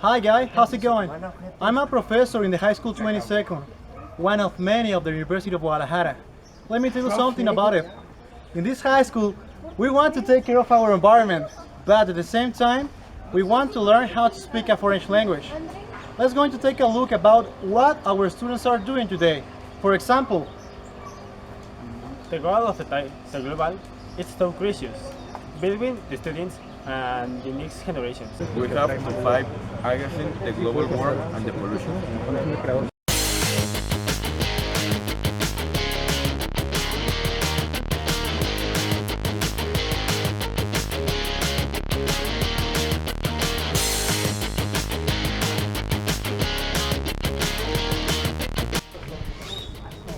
Hi guys, how's it going? I'm a professor in the high school 22nd, one of many of the University of Guadalajara. Let me tell you something about it. In this high school, we want to take care of our environment, but at the same time, we want to learn how to speak a foreign language. Let's going to take a look about what our students are doing today. For example, The goal of the TAE Ser Global is so crucial, between the students and the next generations. We have to fight against the global warming and the pollution.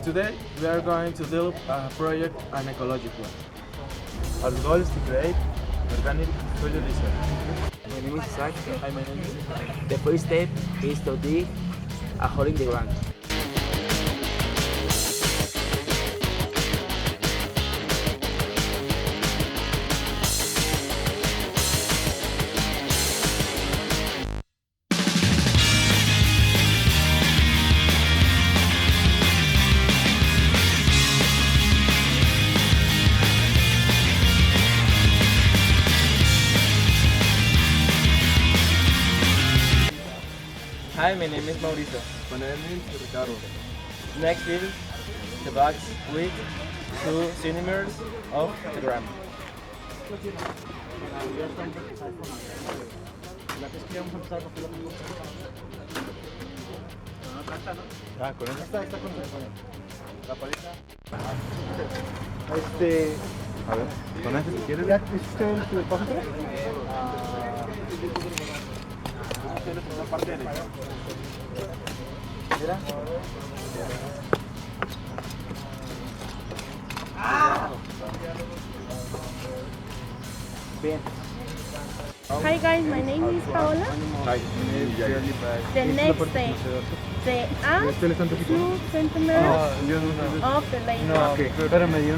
Today we are going to develop a project an ecological. Our goal is to create organic fertilizer. My name is Isaac. Hi, my name is. The first step is to dig a hole in the ground. Hi, my name is Mauricio. My name is Ricardo. Next is the box with 2 centimeters of the ground. Ah, con esa está con la paleta. A ver, con ese si quieres. ¿Ya hiciste el paso 3? Esta parte derecha. Mira. Bien. Hi guys, my name is Paola. Hi, my name is Jair. The next step, the add 2 centimeters of the layer. No, okay. Espérame, yo.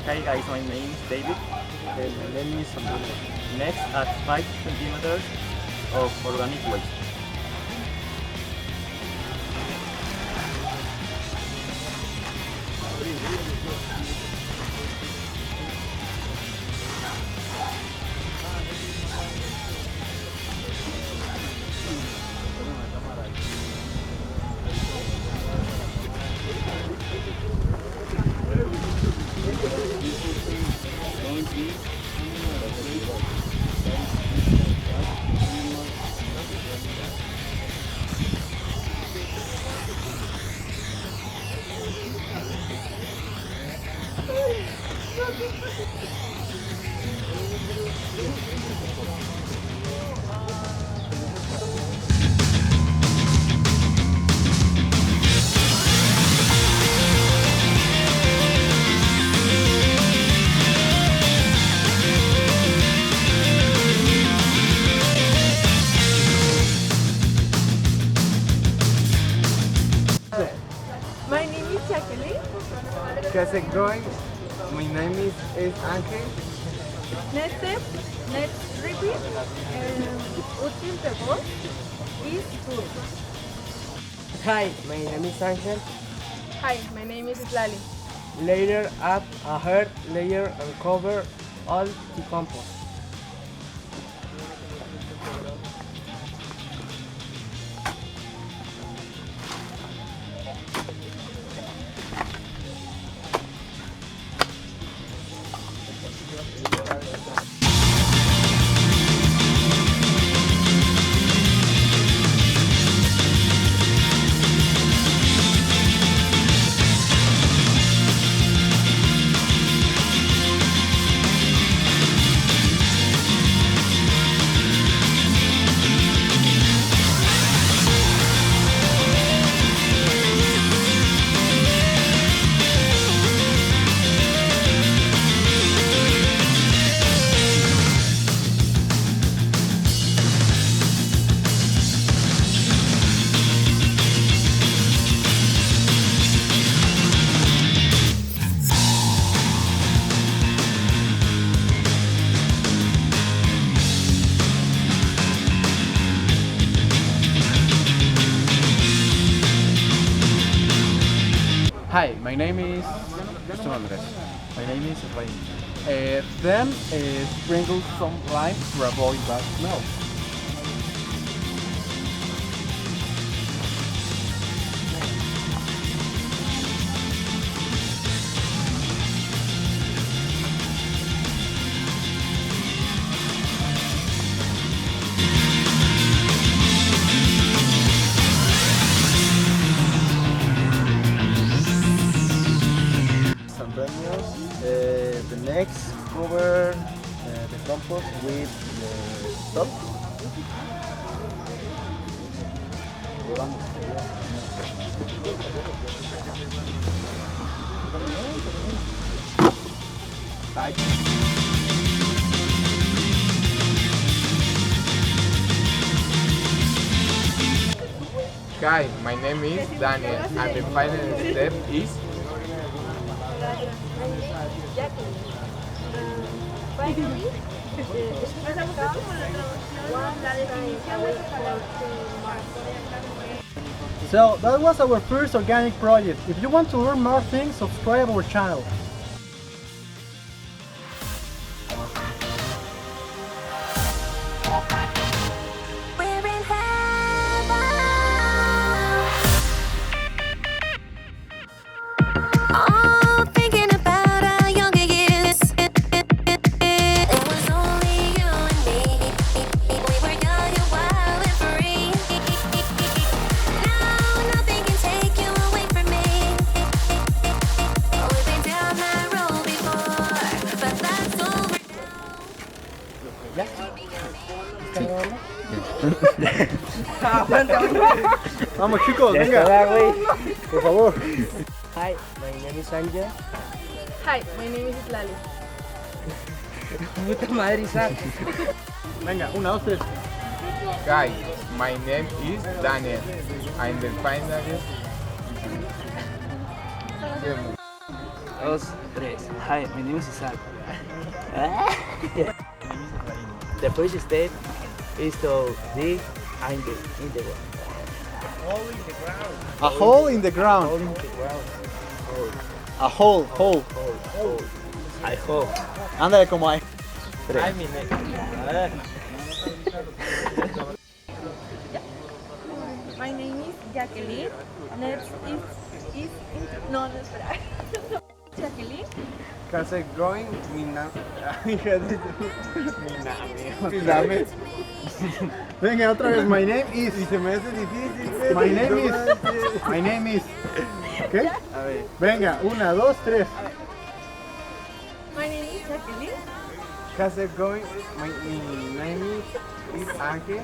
Hi guys, my name is David. And my name is Antonio. Next, add 5 centimeters of organic waste. My name is Jacqueline. How's it going? My name is Ángel. Next step, let's repeat. Útil de voz is good. Hi, my name is Angel. Hi, my name is Lali. Later add a hard layer and cover all the compost. Hi, my name is Cristóbal Romero. My name is Efraín. Then sprinkle some lime to avoid bad smell. The next cover the compost with the top. Hi, my name is Daniel, and the final step is Finally, expresamos como la traducción, la definición de So that was our first organic project. If you want to learn more things, subscribe our channel. Vamos chicos, venga. Por favor. Hi, my name is Anja. Hi, my name is Lali. Puta madre, Isaac. Venga, 1, 2, 3. Hi, my name is Daniel, and the final is Dos, tres. Hi, my name is Isaac. The first step is to dig in the ground. A hole in the ground. A hole, hole. I hope. Ándale como hay. My name is Jacqueline. Next is no, espera. Jacqueline. Case going Venga, otra vez. My name is. Y se me hace difícil. My name is. My name is. ¿Qué? A ver. Venga, 1, 2, 3. My name is Jacqueline. Case going. My name is Ángel.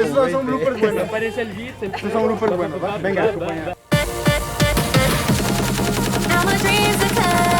Esos son bloopers buenos. Aparece el beat. Esos son bloopers buenos. Venga, compañera. Now my dreams are cut.